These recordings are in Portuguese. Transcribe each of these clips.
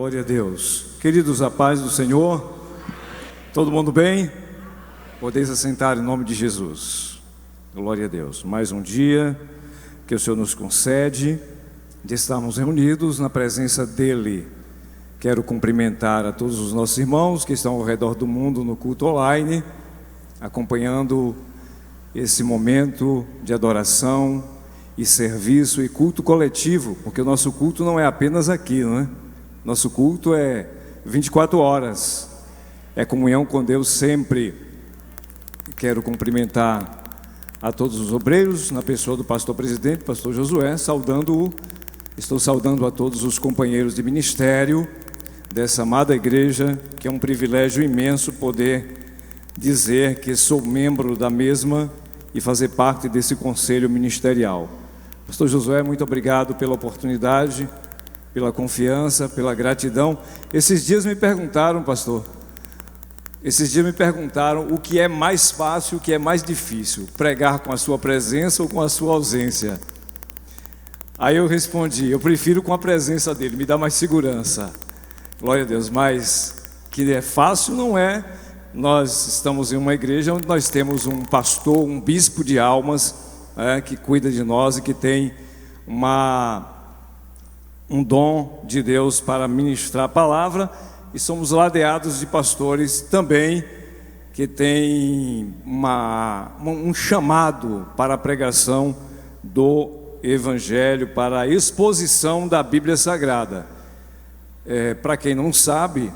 Glória a Deus. Queridos, a paz do Senhor. Todo mundo bem? Podeis assentar em nome de Jesus. Glória a Deus. Mais um dia que o Senhor nos concede de estarmos reunidos na presença dEle. Quero cumprimentar a todos os nossos irmãos que estão ao redor do mundo no culto online, acompanhando esse momento de adoração e serviço e culto coletivo, porque o nosso culto não é apenas aqui, não é? Nosso culto é 24 horas, é comunhão com Deus sempre. Quero cumprimentar a todos os obreiros, na pessoa do pastor presidente, pastor Josué, estou saudando a todos os companheiros de ministério dessa amada igreja, que é um privilégio imenso poder dizer que sou membro da mesma e fazer parte desse conselho ministerial. Pastor Josué, muito obrigado pela oportunidade, pela confiança, pela gratidão. Esses dias me perguntaram, pastor, o que é mais fácil, o que é mais difícil, pregar com a sua presença ou com a sua ausência? Aí eu respondi, eu prefiro com a presença dele, me dá mais segurança. Glória a Deus, mas que é fácil não é. Nós estamos em uma igreja onde nós temos um pastor, um bispo de almas, que cuida de nós e que tem um dom de Deus para ministrar a palavra, e somos ladeados de pastores também que têm um chamado para a pregação do Evangelho, para a exposição da Bíblia Sagrada. Para quem não sabe,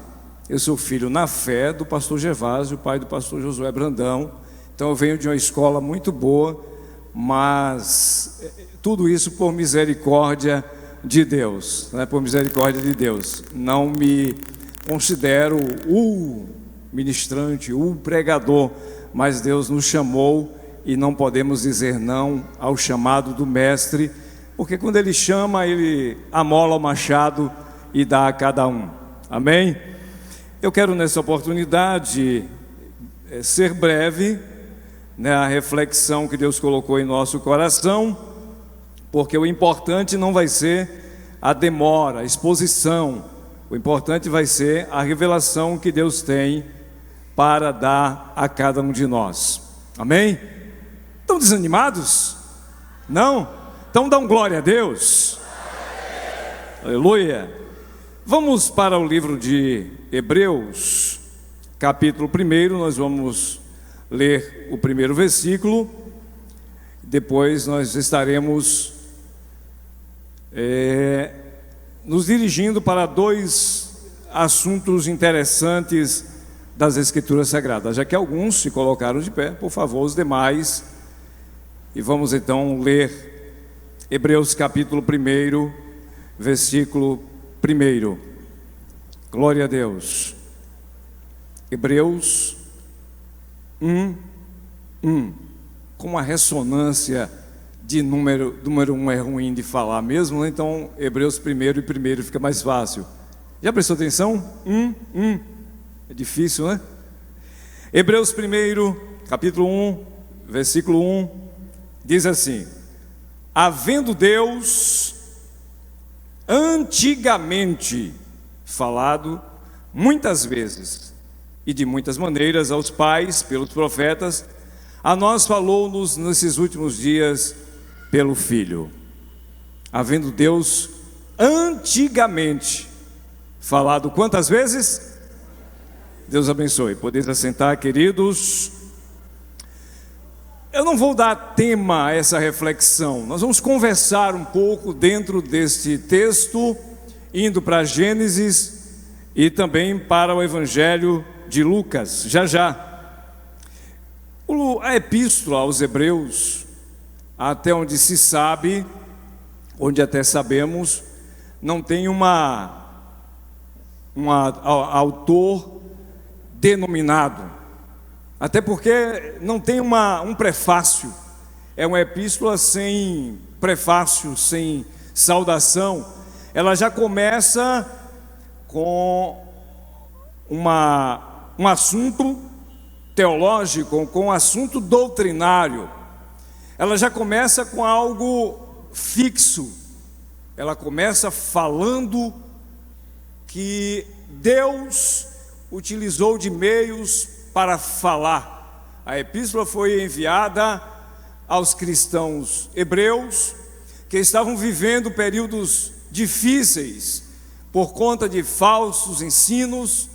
eu sou filho na fé do pastor Gervásio, pai do pastor Josué Brandão, então eu venho de uma escola muito boa, mas tudo isso por misericórdia de Deus, né? Por misericórdia de Deus. Não me considero o ministrante, o pregador, mas Deus nos chamou e não podemos dizer não ao chamado do mestre, porque quando Ele chama, Ele amola o machado e dá a cada um. Amém? Eu quero nessa oportunidade ser breve, a reflexão que Deus colocou em nosso coração, porque o importante não vai ser a demora, a exposição, o importante vai ser a revelação que Deus tem para dar a cada um de nós. Amém? Estão desanimados? Não? Então dão glória a Deus. Aleluia. Vamos para o livro de Hebreus, capítulo 1, nós vamos ler o primeiro versículo, depois nós estaremos nos dirigindo para dois assuntos interessantes das Escrituras Sagradas, já que alguns se colocaram de pé, por favor, os demais, e vamos então ler Hebreus capítulo 1, versículo 1. Glória a Deus. Hebreus 1, com uma ressonância de número 1 é ruim de falar mesmo, né? Então Hebreus 1 e 1 fica mais fácil. Já prestou atenção? É difícil, né? Hebreus 1, capítulo 1, versículo 1, diz assim: havendo Deus antigamente falado muitas vezes e de muitas maneiras aos pais pelos profetas, a nós falou-nos nesses últimos dias pelo Filho. Havendo Deus antigamente falado quantas vezes? Deus abençoe. Podeis assentar, queridos. Eu não vou dar tema a essa reflexão. Nós vamos conversar um pouco dentro deste texto, indo para Gênesis e também para o Evangelho de Lucas, já. A epístola aos Hebreus, até onde se sabe, onde até sabemos, não tem um autor denominado, até porque não tem um prefácio, é uma epístola sem prefácio, sem saudação. Ela já começa com um assunto teológico, com um assunto doutrinário. Ela já começa com algo fixo, ela começa falando que Deus utilizou de meios para falar. A epístola foi enviada aos cristãos hebreus que estavam vivendo períodos difíceis por conta de falsos ensinos,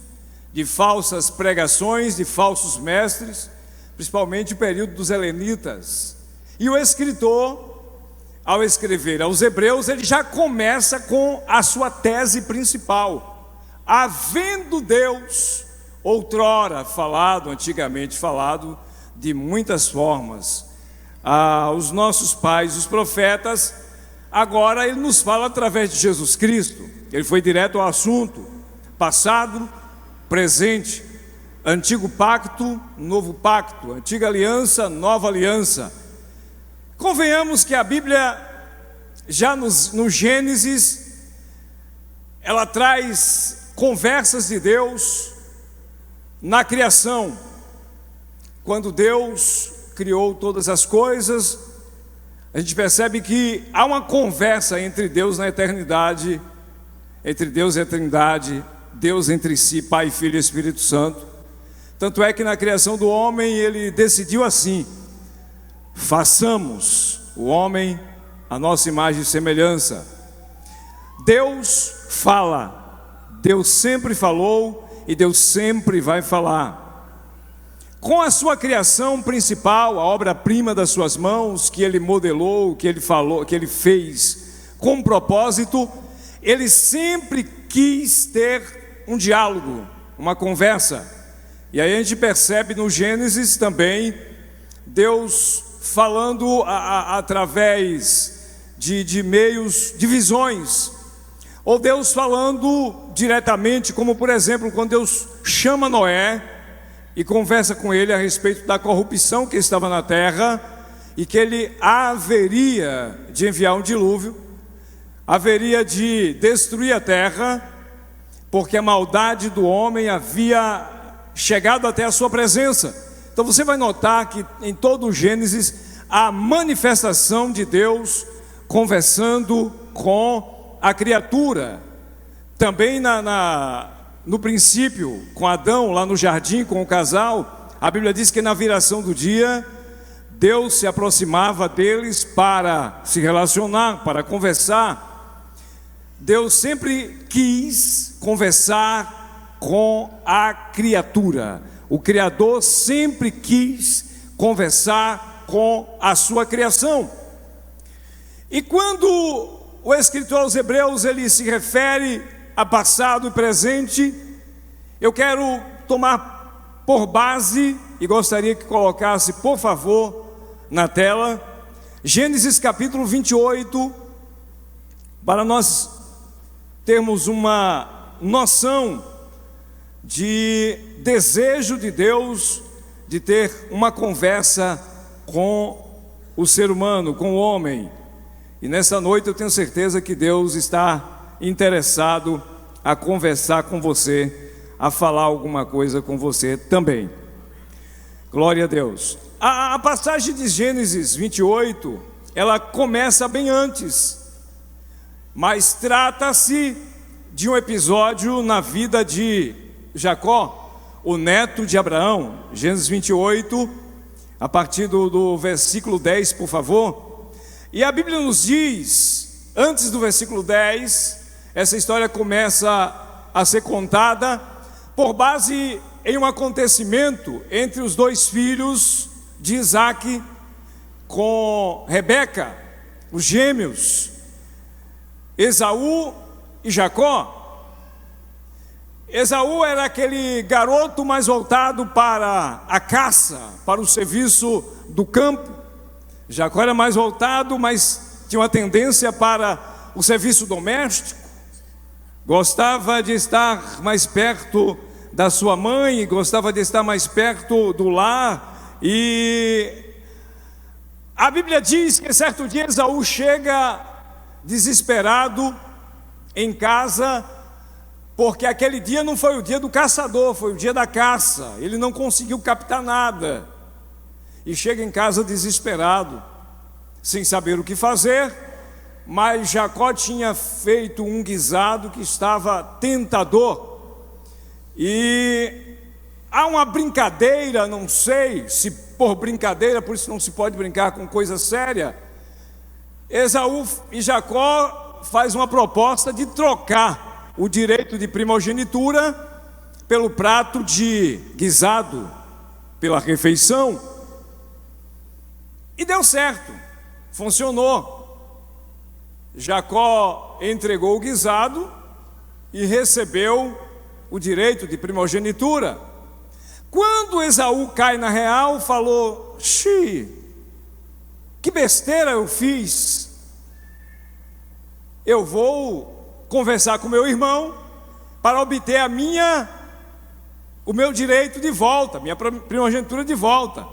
de falsas pregações, de falsos mestres, principalmente o período dos helenitas. E o escritor, ao escrever aos hebreus, ele já começa com a sua tese principal. Havendo Deus outrora falado, antigamente falado, de muitas formas, aos nossos pais, os profetas, agora ele nos fala através de Jesus Cristo. Ele foi direto ao assunto, passado, presente, antigo pacto, novo pacto, antiga aliança, nova aliança. Convenhamos que a Bíblia, já no Gênesis, ela traz conversas de Deus na criação. Quando Deus criou todas as coisas, a gente percebe que há uma conversa entre Deus na eternidade, entre Deus e a Trindade, Deus entre si, Pai, Filho e Espírito Santo. Tanto é que na criação do homem ele decidiu assim: façamos o homem a nossa imagem e semelhança. Deus fala, Deus sempre falou e Deus sempre vai falar. Com a sua criação principal, a obra-prima das suas mãos, que ele modelou, que ele falou, que ele fez com propósito, ele sempre quis ter um diálogo, uma conversa. E aí a gente percebe no Gênesis também Deus falando através de meios, de visões, ou Deus falando diretamente, como por exemplo quando Deus chama Noé e conversa com ele a respeito da corrupção que estava na terra e que ele haveria de enviar um dilúvio, haveria de destruir a terra, porque a maldade do homem havia chegado até a sua presença. Então você vai notar que em todo o Gênesis há a manifestação de Deus conversando com a criatura. Também no princípio, com Adão, lá no jardim, com o casal, a Bíblia diz que na viração do dia, Deus se aproximava deles para se relacionar, para conversar. Deus sempre quis conversar com a criatura. O Criador sempre quis conversar com a sua criação. E quando o escritor aos Hebreus ele se refere a passado e presente, eu quero tomar por base, e gostaria que colocasse, por favor, na tela, Gênesis capítulo 28, para nós termos uma noção de desejo de Deus de ter uma conversa com o ser humano, com o homem. E nessa noite eu tenho certeza que Deus está interessado a conversar com você, a falar alguma coisa com você também. Glória a Deus. A passagem de Gênesis 28, ela começa bem antes, mas trata-se de um episódio na vida de Jacó, o neto de Abraão. Gênesis 28, a partir do versículo 10, por favor. E a Bíblia nos diz, antes do versículo 10, essa história começa a ser contada por base em um acontecimento entre os dois filhos de Isaac com Rebeca, os gêmeos, Esaú e Jacó. Esaú era aquele garoto mais voltado para a caça, para o serviço do campo. Jacó era mais voltado, mas tinha uma tendência para o serviço doméstico. Gostava de estar mais perto da sua mãe, gostava de estar mais perto do lar. E a Bíblia diz que certo dia Esaú chega desesperado em casa, porque aquele dia não foi o dia do caçador, foi o dia da caça. Ele não conseguiu captar nada e chega em casa desesperado, sem saber o que fazer, mas Jacó tinha feito um guisado que estava tentador. E há uma brincadeira, não sei se por brincadeira, por isso não se pode brincar com coisa séria. Esaú e Jacó faz uma proposta de trocar o direito de primogenitura pelo prato de guisado, pela refeição. E deu certo, funcionou. Jacó entregou o guisado e recebeu o direito de primogenitura. Quando Esaú cai na real, falou: "Xi, que besteira eu fiz. Eu vou conversar com meu irmão para obter o meu direito de volta, minha primogenitura de volta."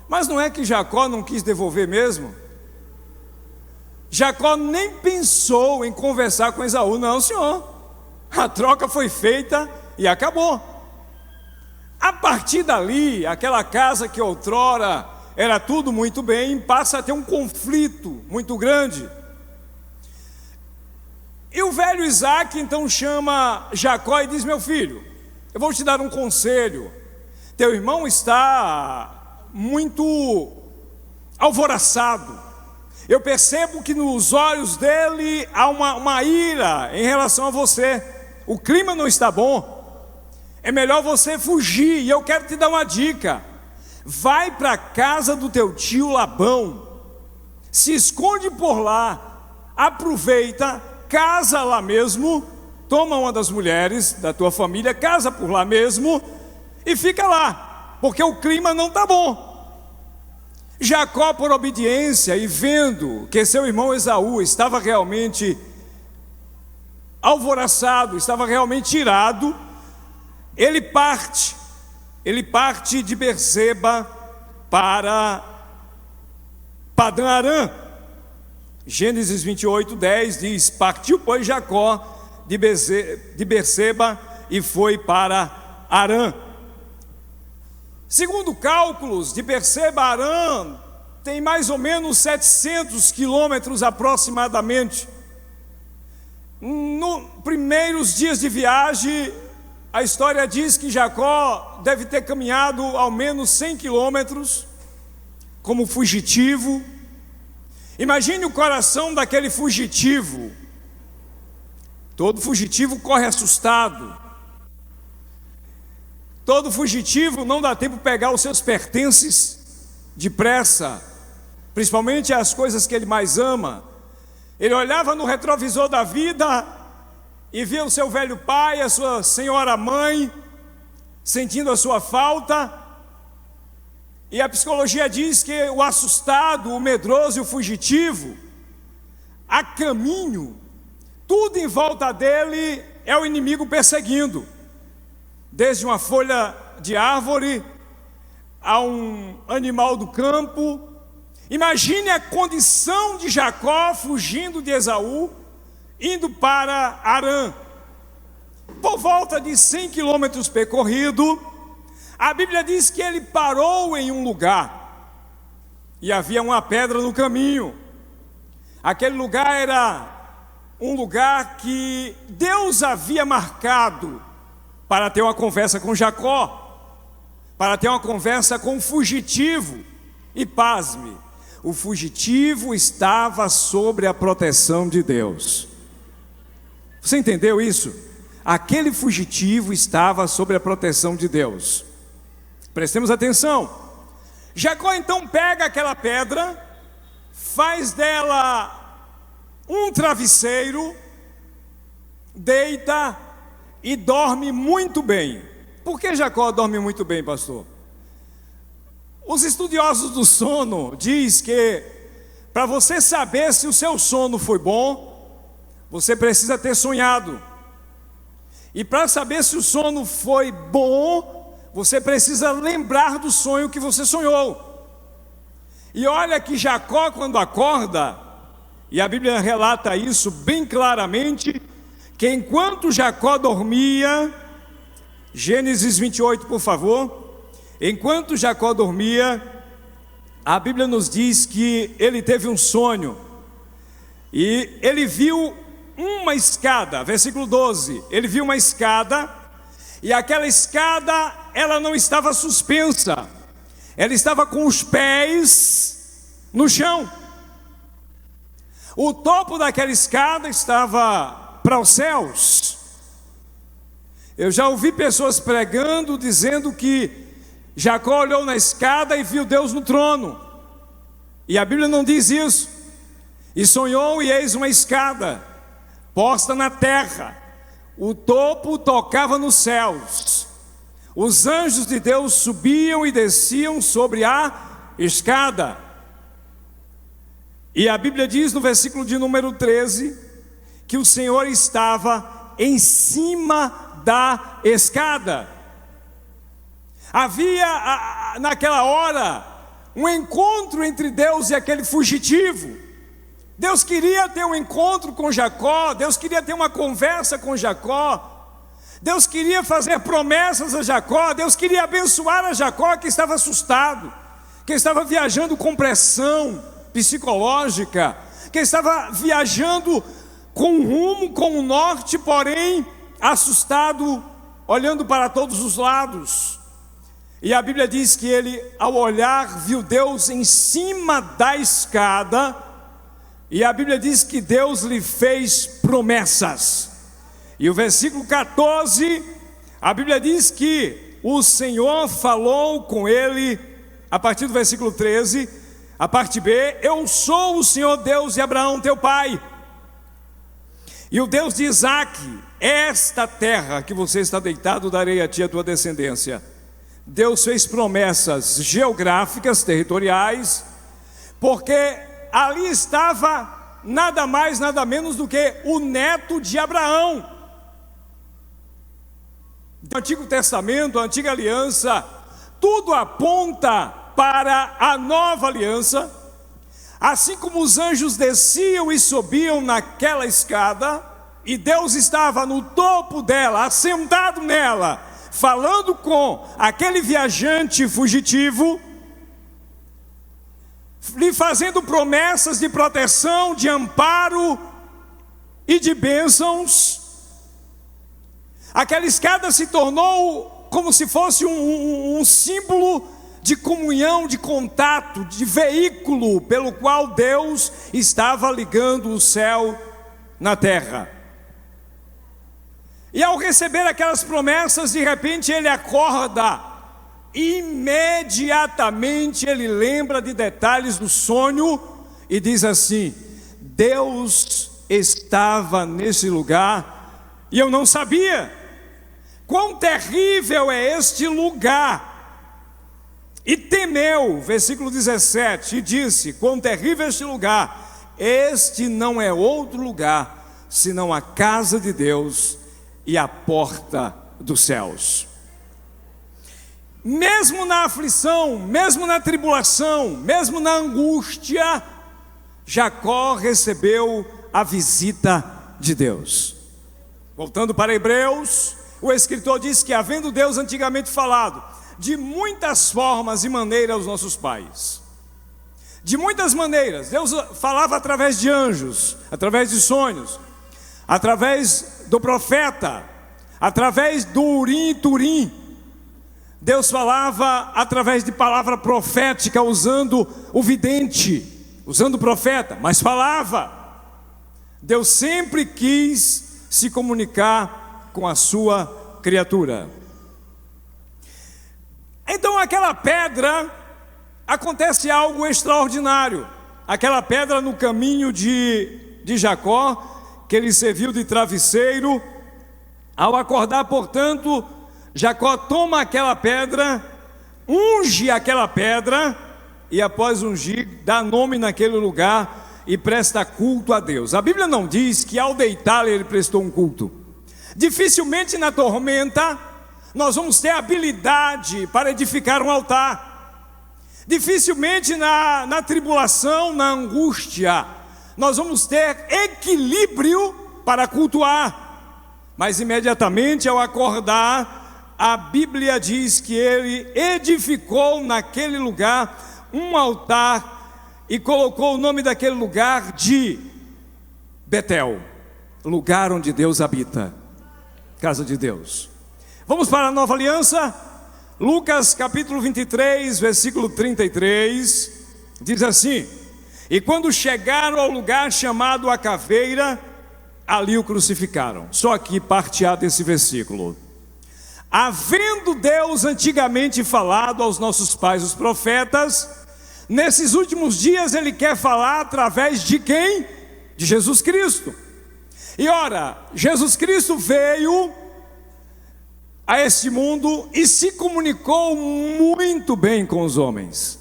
Mas não é que Jacó não quis devolver mesmo? Jacó nem pensou em conversar com Esaú. Não, senhor, a troca foi feita e acabou. A partir dali, aquela casa que outrora era tudo muito bem, passa a ter um conflito muito grande. E o velho Isaac então chama Jacó e diz: "Meu filho, eu vou te dar um conselho. Teu irmão está muito alvoroçado. Eu percebo que nos olhos dele há uma ira em relação a você. O clima não está bom. É melhor você fugir. E eu quero te dar uma dica. Vai para a casa do teu tio Labão. Se esconde por lá. Aproveita, casa lá mesmo. Toma uma das mulheres da tua família, casa por lá mesmo e fica lá, porque o clima não está bom." Jacó, por obediência e vendo que seu irmão Esaú estava realmente alvoroçado, estava realmente irado, ele parte de Berseba para Padã-Arã. Gênesis 28:10 diz: "Partiu, pois, Jacó de Berseba e foi para Arã." Segundo cálculos, de Berseba a Arã tem mais ou menos 700 quilômetros aproximadamente. Nos primeiros dias de viagem, a história diz que Jacó deve ter caminhado ao menos 100 quilômetros como fugitivo. Imagine o coração daquele fugitivo. Todo fugitivo corre assustado. Todo fugitivo não dá tempo de pegar os seus pertences depressa, principalmente as coisas que ele mais ama. Ele olhava no retrovisor da vida e via o seu velho pai, a sua senhora mãe, sentindo a sua falta. E a psicologia diz que o assustado, o medroso e o fugitivo, a caminho, tudo em volta dele é o inimigo perseguindo. Desde uma folha de árvore a um animal do campo. Imagine a condição de Jacó fugindo de Esaú, indo para Arã. Por volta de 100 quilômetros percorrido, a Bíblia diz que ele parou em um lugar e havia uma pedra no caminho. Aquele lugar era um lugar que Deus havia marcado para ter uma conversa com Jacó, para ter uma conversa com o fugitivo. E pasme, o fugitivo estava sob a proteção de Deus. Você entendeu isso? Aquele fugitivo estava sob a proteção de Deus. Prestemos atenção. Jacó então pega aquela pedra, faz dela um travesseiro, deita e dorme muito bem. Por que Jacó dorme muito bem, pastor? Os estudiosos do sono diz que para você saber se o seu sono foi bom, você precisa ter sonhado. E para saber se o sono foi bom, você precisa lembrar do sonho que você sonhou. E olha que Jacó, quando acorda, e a Bíblia relata isso bem claramente, que enquanto Jacó dormia, Gênesis 28, por favor, enquanto Jacó dormia, a Bíblia nos diz que ele teve um sonho. E ele viu uma escada, versículo 12, ele viu uma escada, e aquela escada, ela não estava suspensa, ela estava com os pés no chão. O topo daquela escada estava para os céus. Eu já ouvi pessoas pregando, dizendo que Jacó olhou na escada e viu Deus no trono, e a Bíblia não diz isso. E sonhou, e eis uma escada posta na terra, o topo tocava nos céus, os anjos de Deus subiam e desciam sobre a escada. E a Bíblia diz no versículo de número 13, que o Senhor estava em cima da escada. Havia naquela hora um encontro entre Deus e aquele fugitivo. Deus queria ter um encontro com Jacó, Deus queria ter uma conversa com Jacó, Deus queria fazer promessas a Jacó, Deus queria abençoar a Jacó, que estava assustado, que estava viajando com pressão psicológica, que estava viajando com rumo, com o norte, porém assustado, olhando para todos os lados. E a Bíblia diz que ele, ao olhar, viu Deus em cima da escada. E a Bíblia diz que Deus lhe fez promessas. E o versículo 14, a Bíblia diz que o Senhor falou com ele, a partir do versículo 13, a parte B: eu sou o Senhor Deus de Abraão teu pai, e o Deus de Isaque. Esta terra que você está deitado darei a ti e a tua descendência. Deus fez promessas geográficas, territoriais, porque ali estava nada mais, nada menos do que o neto de Abraão. Do Antigo Testamento, a Antiga Aliança, tudo aponta para a Nova Aliança. Assim como os anjos desciam e subiam naquela escada, e Deus estava no topo dela, assentado nela, falando com aquele viajante fugitivo, lhe fazendo promessas de proteção, de amparo e de bênçãos. Aquela escada se tornou como se fosse um símbolo de comunhão, de contato, de veículo pelo qual Deus estava ligando o céu na terra. E ao receber aquelas promessas, de repente ele acorda. Imediatamente ele lembra de detalhes do sonho e diz assim: Deus estava nesse lugar e eu não sabia. Quão terrível é este lugar! E temeu, versículo 17, e disse: quão terrível é este lugar! Este não é outro lugar senão a casa de Deus e a porta dos céus. Mesmo na aflição, mesmo na tribulação, mesmo na angústia, Jacó recebeu a visita de Deus. Voltando para Hebreus, o escritor diz que, havendo Deus antigamente falado de muitas formas e maneiras aos nossos pais, de muitas maneiras, Deus falava através de anjos, através de sonhos, através do profeta, através do Urim e Turim. Deus falava através de palavra profética, usando o vidente, usando o profeta, mas falava. Deus sempre quis se comunicar com a sua criatura. Então aquela pedra, acontece algo extraordinário. Aquela pedra no caminho de Jacó, que ele serviu de travesseiro. Ao acordar, portanto, Jacó toma aquela pedra, unge aquela pedra, e após ungir, dá nome naquele lugar e presta culto a Deus. A Bíblia não diz que ao deitar ele prestou um culto. Dificilmente na tormenta nós vamos ter habilidade para edificar um altar. Dificilmente na tribulação, na angústia, nós vamos ter equilíbrio para cultuar. Mas imediatamente ao acordar, a Bíblia diz que ele edificou naquele lugar um altar e colocou o nome daquele lugar de Betel, lugar onde Deus habita, casa de Deus. Vamos para a nova aliança, Lucas capítulo 23, versículo 33, diz assim: e quando chegaram ao lugar chamado a Caveira, ali o crucificaram. Só aqui parte A desse versículo. Havendo Deus antigamente falado aos nossos pais, os profetas, nesses últimos dias Ele quer falar através de quem? De Jesus Cristo. E ora, Jesus Cristo veio a este mundo e se comunicou muito bem com os homens,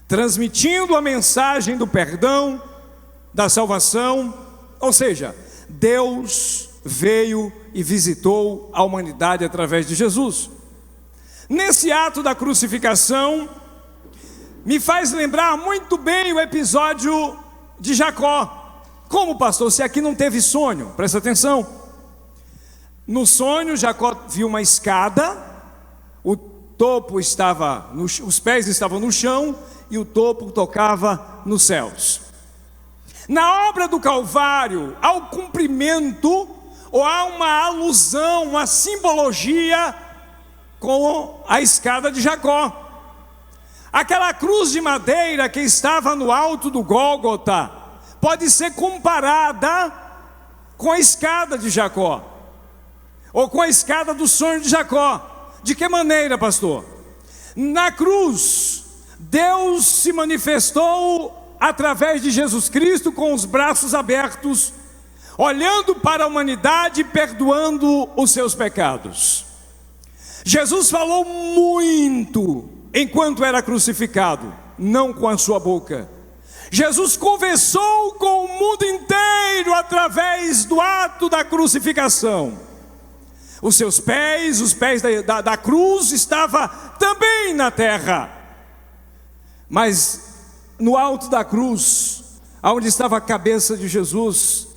transmitindo a mensagem do perdão, da salvação. Ou seja, Deus veio e visitou a humanidade através de Jesus. Nesse ato da crucificação, me faz lembrar muito bem o episódio de Jacó. Como, pastor, se aqui não teve sonho? Presta atenção. No sonho, Jacó viu uma escada, o topo estava, os pés estavam no chão e o topo tocava nos céus. Na obra do Calvário, há o cumprimento, ou há uma alusão, uma simbologia com a escada de Jacó. Aquela cruz de madeira que estava no alto do Gólgota pode ser comparada com a escada de Jacó, ou com a escada do sonho de Jacó. De que maneira, pastor? Na cruz, Deus se manifestou através de Jesus Cristo com os braços abertos, olhando para a humanidade e perdoando os seus pecados. Jesus falou muito enquanto era crucificado, não com a sua boca. Jesus conversou com o mundo inteiro através do ato da crucificação. Os seus pés, os pés da cruz, estavam também na terra. Mas no alto da cruz, onde estava a cabeça de Jesus,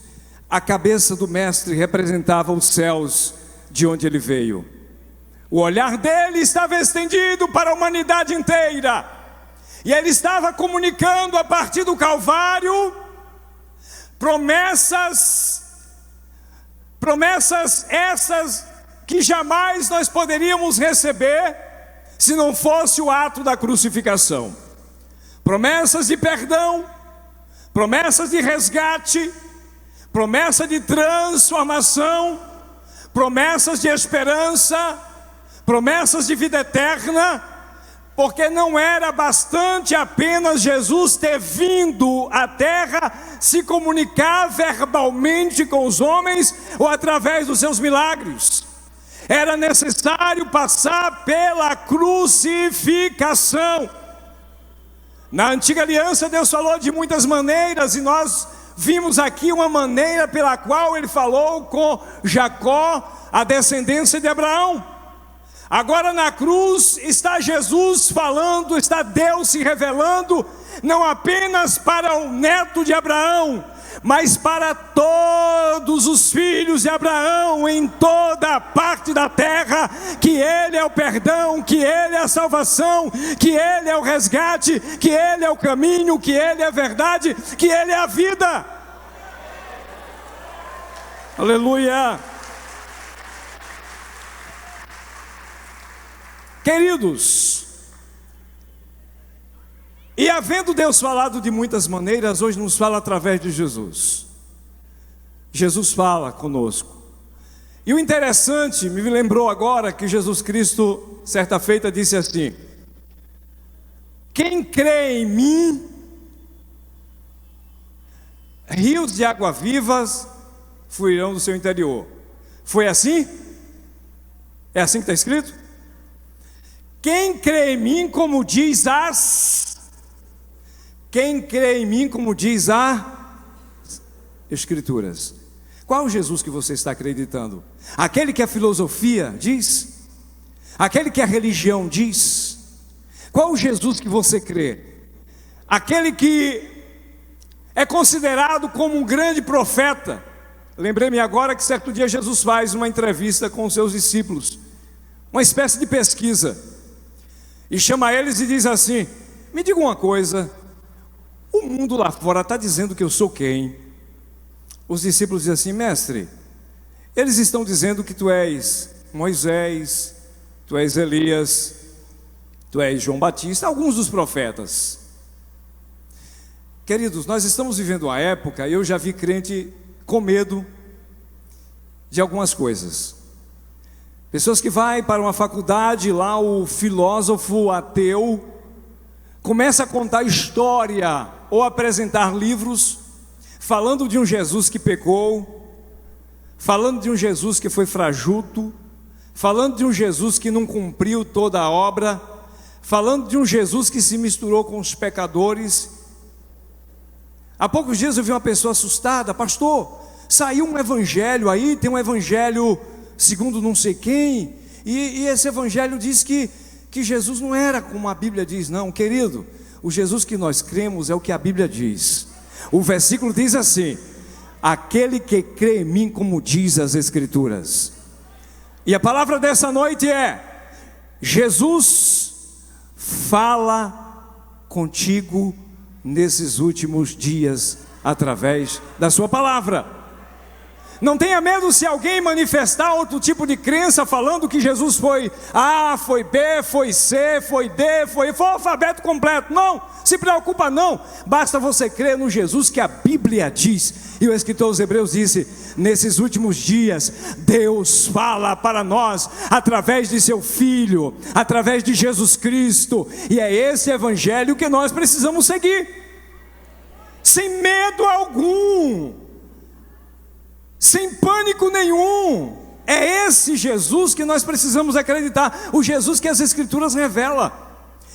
a cabeça do Mestre representava os céus de onde ele veio. O olhar dele estava estendido para a humanidade inteira. E ele estava comunicando a partir do Calvário promessas essas que jamais nós poderíamos receber se não fosse o ato da crucificação. Promessas de perdão, promessas de resgate, promessa de transformação, promessas de esperança, promessas de vida eterna, porque não era bastante apenas Jesus ter vindo à terra se comunicar verbalmente com os homens ou através dos seus milagres. Era necessário passar pela crucificação. Na antiga aliança Deus falou de muitas maneiras, e nós vimos aqui uma maneira pela qual ele falou com Jacó, a descendência de Abraão. Agora na cruz está Jesus falando, está Deus se revelando, não apenas para o neto de Abraão, mas para todos os filhos de Abraão em toda a parte da terra, que Ele é o perdão, que Ele é a salvação, que Ele é o resgate, que Ele é o caminho, que Ele é a verdade, que Ele é a vida. Aleluia! Queridos, e havendo Deus falado de muitas maneiras, hoje nos fala através de Jesus. Jesus fala conosco. E o interessante, me lembrou agora que Jesus Cristo, certa feita, disse assim: quem crê em mim, rios de água vivas fluirão do seu interior. Foi assim? É assim que está escrito? Quem crê em mim, como diz quem crê em mim, como diz as Escrituras. Qual o Jesus que você está acreditando? Aquele que a filosofia diz? Aquele que a religião diz? Qual o Jesus que você crê? Aquele que é considerado como um grande profeta. Lembrei-me agora que certo dia Jesus faz uma entrevista com os seus discípulos, uma espécie de pesquisa, e chama eles e diz assim: me diga uma coisa, o mundo lá fora está dizendo que eu sou quem? Os discípulos dizem assim: mestre, eles estão dizendo que tu és Moisés, tu és Elias, tu és João Batista, alguns dos profetas. Queridos, nós estamos vivendo uma época, eu já vi crente com medo de algumas coisas. Pessoas que vai para uma faculdade, lá o filósofo ateu começa a contar história ou apresentar livros falando de um Jesus que pecou, falando de um Jesus que foi fajuto, falando de um Jesus que não cumpriu toda a obra, falando de um Jesus que se misturou com os pecadores. Há poucos dias eu vi uma pessoa assustada: pastor, saiu um evangelho aí, tem um evangelho segundo não sei quem, e esse evangelho diz que Jesus não era como a Bíblia diz. Não, querido, o Jesus que nós cremos é o que a Bíblia diz. O versículo diz assim: aquele que crê em mim, como diz as Escrituras. E a palavra dessa noite é: Jesus fala contigo nesses últimos dias através da sua palavra. Não tenha medo se alguém manifestar outro tipo de crença, falando que Jesus foi A, foi B, foi C, foi D, foi o alfabeto completo. Não, se preocupa não, basta você crer no Jesus que a Bíblia diz. E o escritor aos Hebreus disse: nesses últimos dias Deus fala para nós através de seu Filho, através de Jesus Cristo, e é esse evangelho que nós precisamos seguir, sem medo algum, sem pânico nenhum. É esse Jesus que nós precisamos acreditar, o Jesus que as Escrituras revelam.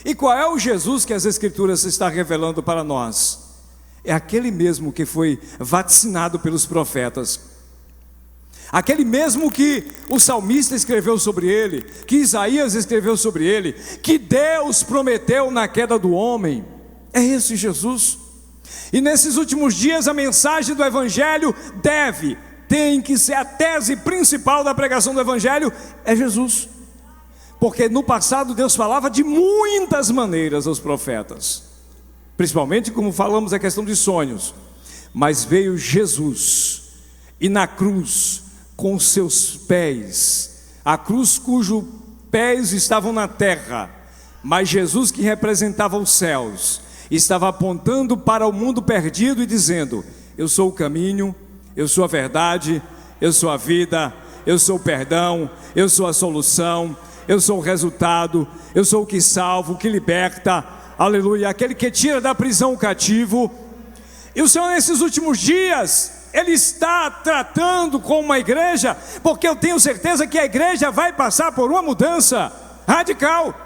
E qual é o Jesus que as Escrituras estão revelando para nós? É aquele mesmo que foi vaticinado pelos profetas, aquele mesmo que o salmista escreveu sobre ele, que Isaías escreveu sobre ele, que Deus prometeu na queda do homem. É esse Jesus. E nesses últimos dias a mensagem do Evangelho tem que ser a tese principal da pregação do Evangelho, é Jesus. Porque no passado Deus falava de muitas maneiras aos profetas, principalmente como falamos a questão de sonhos. Mas veio Jesus, e na cruz, com seus pés, a cruz cujos pés estavam na terra, mas Jesus, que representava os céus, estava apontando para o mundo perdido e dizendo: eu sou o caminho, eu sou a verdade, eu sou a vida, eu sou o perdão, eu sou a solução, eu sou o resultado, eu sou o que salva, o que liberta, aleluia, aquele que tira da prisão o cativo. E o Senhor, nesses últimos dias, Ele está tratando com uma igreja, porque eu tenho certeza que a igreja vai passar por uma mudança radical.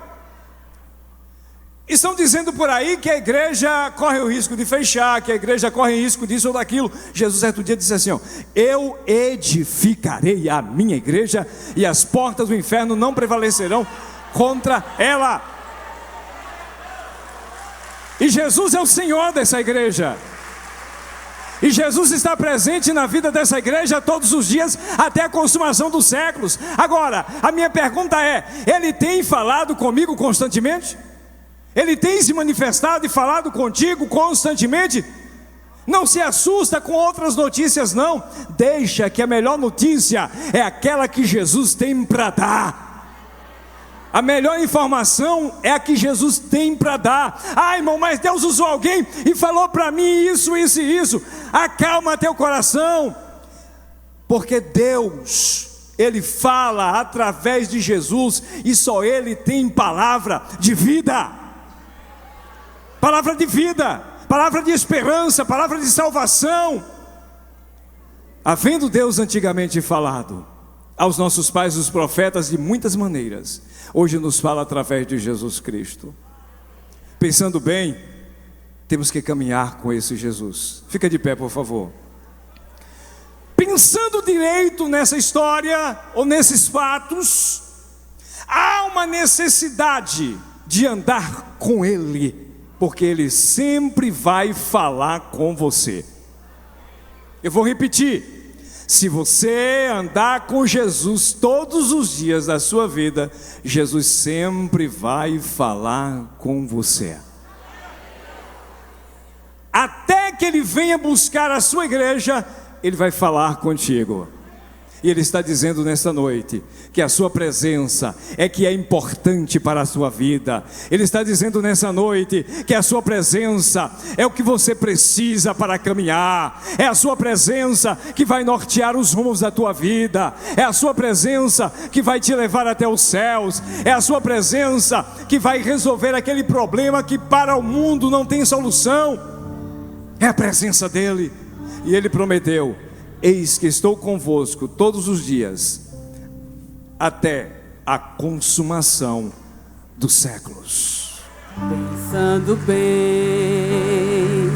Estão dizendo por aí que a igreja corre o risco de fechar, que a igreja corre o risco disso ou daquilo. Jesus certo dia disse assim: eu edificarei a minha igreja, e as portas do inferno não prevalecerão contra ela. E Jesus é o Senhor dessa igreja, e Jesus está presente na vida dessa igreja todos os dias, até a consumação dos séculos. Agora, a minha pergunta é: Ele tem falado comigo constantemente? Ele tem se manifestado e falado contigo constantemente? Não se assusta com outras notícias não, deixa que a melhor notícia é aquela que Jesus tem para dar. A melhor informação é a que Jesus tem para dar. Ah, irmão, mas Deus usou alguém e falou para mim isso, isso e isso. Acalma teu coração, porque Deus, Ele fala através de Jesus, e só Ele tem palavra de vida. Palavra de vida, palavra de esperança, palavra de salvação. Havendo Deus antigamente falado aos nossos pais, os profetas, de muitas maneiras, hoje nos fala através de Jesus Cristo. Pensando bem, temos que caminhar com esse Jesus. Fica de pé, por favor. Pensando direito nessa história, ou nesses fatos, há uma necessidade de andar com Ele, porque Ele sempre vai falar com você. Eu vou repetir: se você andar com Jesus todos os dias da sua vida, Jesus sempre vai falar com você. Até que Ele venha buscar a sua igreja, Ele vai falar contigo. E Ele está dizendo nesta noite que a sua presença é que é importante para a sua vida. Ele está dizendo nessa noite que a sua presença é o que você precisa para caminhar. É a sua presença que vai nortear os rumos da tua vida. É a sua presença que vai te levar até os céus. É a sua presença que vai resolver aquele problema que para o mundo não tem solução. É a presença dEle. E Ele prometeu: eis que estou convosco todos os dias, até a consumação dos séculos. Pensando bem,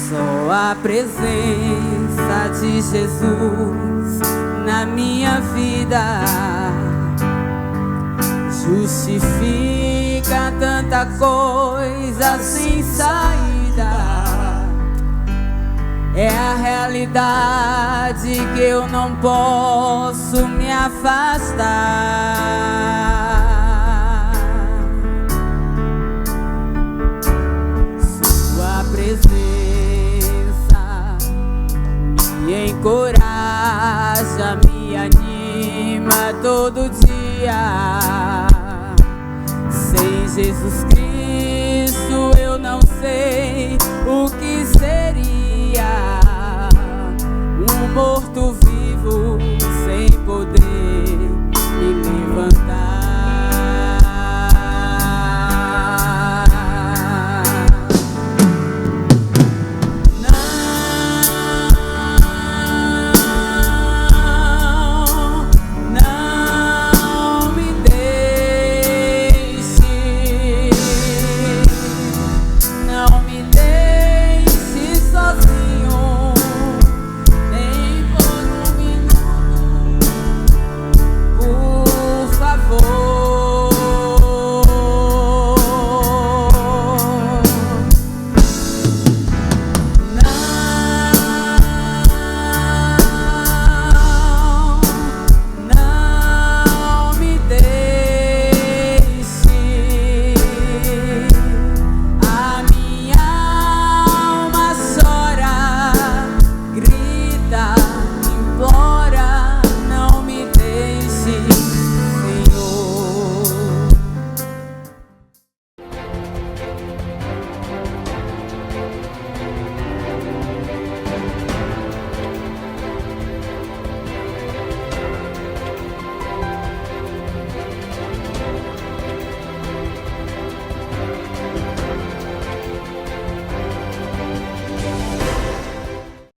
só a presença de Jesus na minha vida justifica tanta coisa sem saída. É a realidade que eu não posso me afastar. Sua presença me encoraja, me anima todo dia. Sem Jesus Cristo eu não sei